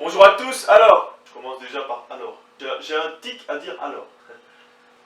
Bonjour à tous, alors, je commence déjà par alors. J'ai un tic à dire alors.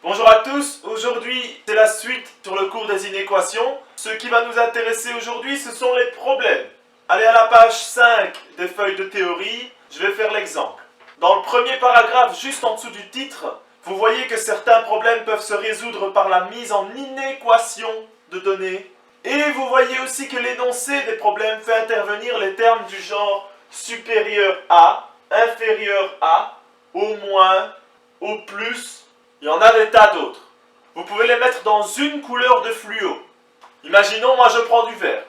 Bonjour à tous, aujourd'hui c'est la suite sur le cours des inéquations. Ce qui va nous intéresser aujourd'hui, ce sont les problèmes. Allez à la page 5 des feuilles de théorie, je vais faire l'exemple. Dans le premier paragraphe, juste en dessous du titre, vous voyez que certains problèmes peuvent se résoudre par la mise en inéquation de données. Et vous voyez aussi que l'énoncé des problèmes fait intervenir les termes du genre supérieur à, inférieur à, au moins, au plus. Il y en a des tas d'autres. Vous pouvez les mettre dans une couleur de fluo. Imaginons, moi je prends du vert.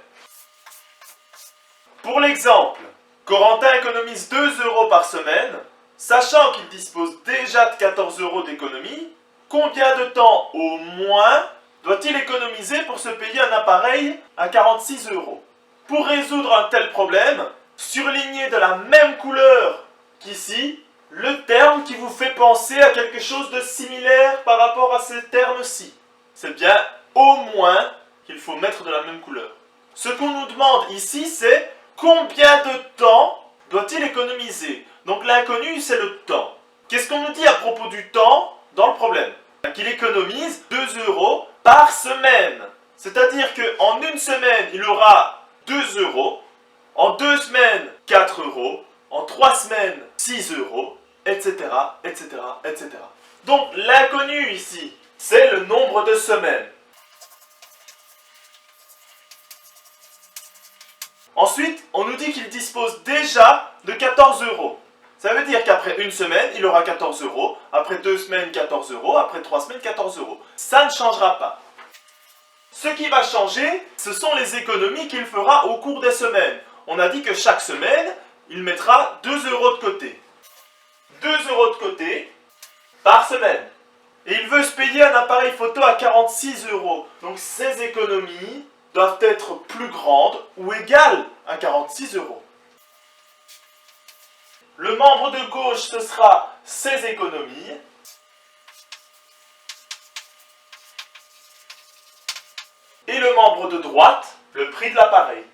Pour l'exemple, Corentin économise 2 € par semaine, sachant qu'il dispose déjà de 14 € d'économie. Combien de temps au moins doit-il économiser pour se payer un appareil à 46 €? Pour résoudre un tel problème, surlignez de la même couleur qu'ici le terme qui vous fait penser à quelque chose de similaire par rapport à ces termes-ci. C'est bien au moins qu'il faut mettre de la même couleur. Ce qu'on nous demande ici, c'est combien de temps doit-il économiser? Donc l'inconnu, c'est le temps. Qu'est-ce qu'on nous dit à propos du temps dans le problème? Qu'il économise 2 € par semaine. C'est-à-dire qu'en une semaine, il aura 2 €, en 2 semaines, 4 €, en 3 semaines, 6 €, etc., etc., etc. Donc l'inconnu ici, c'est le nombre de semaines. Ensuite, on nous dit qu'il dispose déjà de 14 €. Ça veut dire qu'après une semaine, il aura 14 €, après 2 semaines, 14 €, après 3 semaines, 14 €. Ça ne changera pas. Ce qui va changer, ce sont les économies qu'il fera au cours des semaines. On a dit que chaque semaine, il mettra 2 € de côté. 2 € de côté par semaine. Et il veut se payer un appareil photo à 46 €. Donc ses économies doivent être plus grandes ou égales à 46 €. Le membre de gauche, ce sera ses économies. Et le membre de droite, le prix de l'appareil.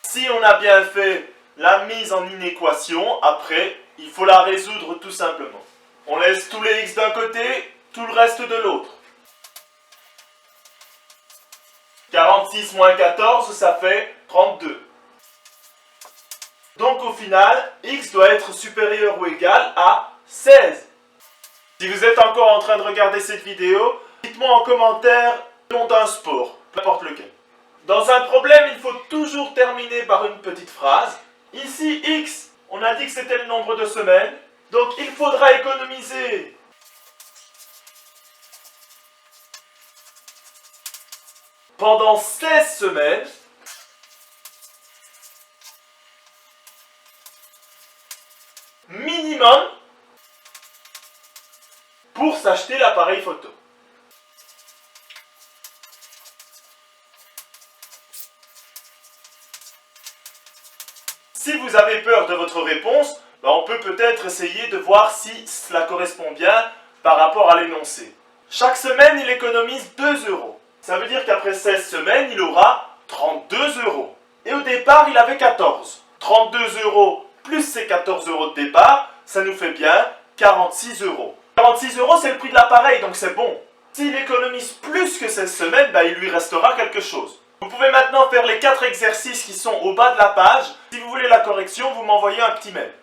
Si on a bien fait la mise en inéquation, après, il faut la résoudre tout simplement. On laisse tous les x d'un côté, tout le reste de l'autre. 46 moins 14, ça fait 32. Donc au final, x doit être supérieur ou égal à 16. Si vous êtes encore en train de regarder cette vidéo, dites-moi en commentaire le nom d'un sport, peu importe lequel. Dans un problème, il faut toujours terminer par une petite phrase. Ici, x, on a dit que c'était le nombre de semaines, donc il faudra économiser pendant 16 semaines minimum pour s'acheter l'appareil photo. Si vous avez peur de votre réponse, on peut peut-être essayer de voir si cela correspond bien par rapport à l'énoncé. Chaque semaine, il économise 2 €. Ça veut dire qu'après 16 semaines, il aura 32 €. Et au départ, il avait 14. 32 € plus ses 14 € de départ, ça nous fait bien 46 €. 46 €, c'est le prix de l'appareil, donc c'est bon. S'il économise plus que 16 semaines, il lui restera quelque chose. Vous pouvez maintenant faire les 4 exercices qui sont au bas de la page. Si vous voulez la correction, vous m'envoyez un petit mail.